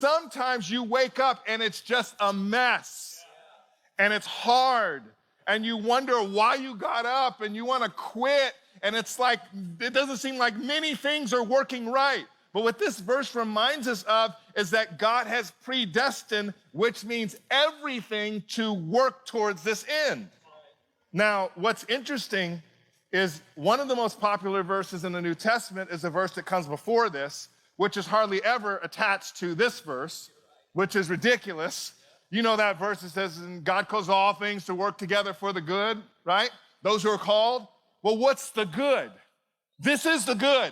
Sometimes you wake up and it's just a mess and it's hard and you wonder why you got up and you want to quit, and it's like it doesn't seem like many things are working right. But what this verse reminds us of is that God has predestined, which means everything to work towards this end. Now, what's interesting is one of the most popular verses in the New Testament is a verse that comes before this, which is hardly ever attached to this verse, which is ridiculous. You know that verse that says, God calls all things to work together for the good, right? Those who are called. Well, what's the good? This is the good.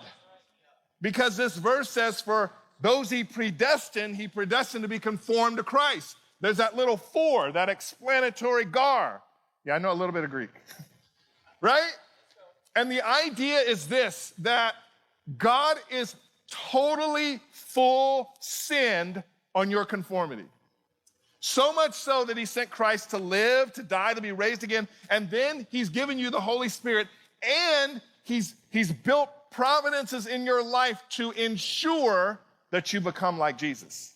Because this verse says, for those he predestined to be conformed to Christ. There's that little for, that explanatory gar. Yeah, I know a little bit of Greek, right? And the idea is this, that God is totally full sinned on your conformity. So much so that he sent Christ to live, to die, to be raised again, and then he's given you the Holy Spirit, and he's built providences in your life to ensure that you become like Jesus.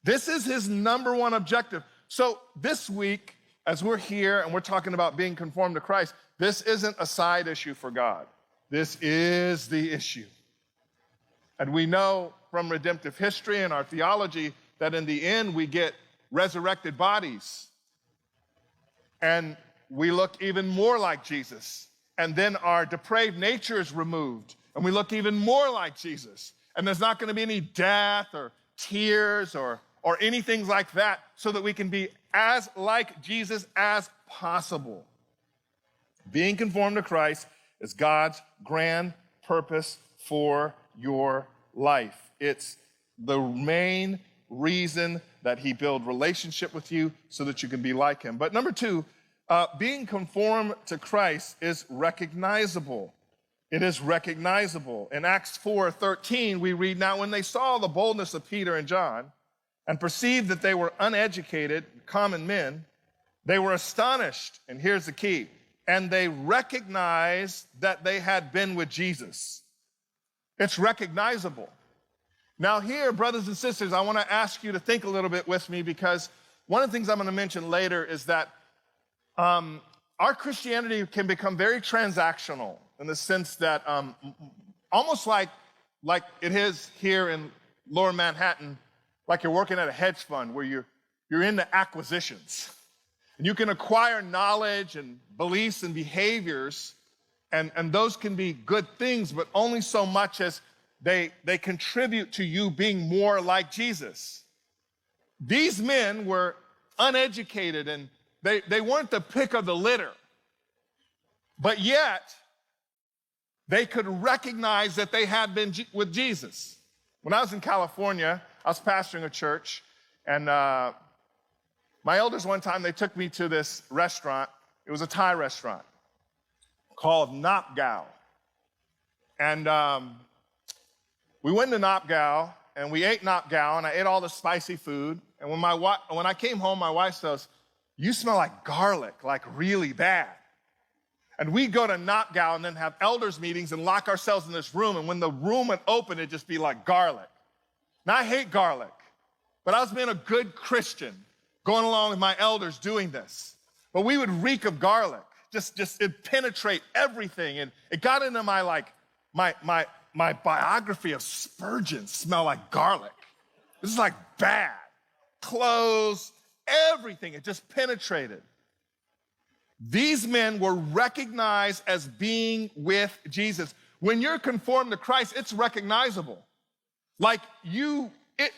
This is his number one objective. So this week, as we're here and we're talking about being conformed to Christ, this isn't a side issue for God. This is the issue. And we know from redemptive history and our theology that in the end we get resurrected bodies. And we look even more like Jesus. And then our depraved nature is removed. And we look even more like Jesus. And there's not going to be any death or tears or anything like that, so that we can be as like Jesus as possible. Being conformed to Christ is God's grand purpose for your life. It's the main reason that he built relationship with you so that you can be like him. But number two, being conformed to Christ is recognizable. It is recognizable. In Acts 4:13, we read, now when they saw the boldness of Peter and John and perceived that they were uneducated, common men, they were astonished. And here's the key. And they recognized that they had been with Jesus. It's recognizable. Now here, brothers and sisters, I want to ask you to think a little bit with me, because one of the things I'm going to mention later is that our Christianity can become very transactional in the sense that almost like it is here in Lower Manhattan, like you're working at a hedge fund where you're into acquisitions. And you can acquire knowledge and beliefs and behaviors, and those can be good things, but only so much as they contribute to you being more like Jesus. These men were uneducated and they weren't the pick of the litter, but yet they could recognize that they had been with Jesus. When I was in California, I was pastoring a church, and my elders one time, they took me to this restaurant. It was a Thai restaurant called Nop Gao. And we went to Nop Gao, and we ate Nop Gao, and I ate all the spicy food. And when I came home, my wife says, you smell like garlic, like really bad. And we go to Nop Gao and then have elders meetings and lock ourselves in this room. And when the room would open, it'd just be like garlic. Now, I hate garlic, but I was being a good Christian, going along with my elders doing this. But we would reek of garlic. Just it'd penetrate everything. And it got into my biography of Spurgeon smelled like garlic. This is like bad. Clothes, everything, it just penetrated. These men were recognized as being with Jesus. When you're conformed to Christ, it's recognizable. Like you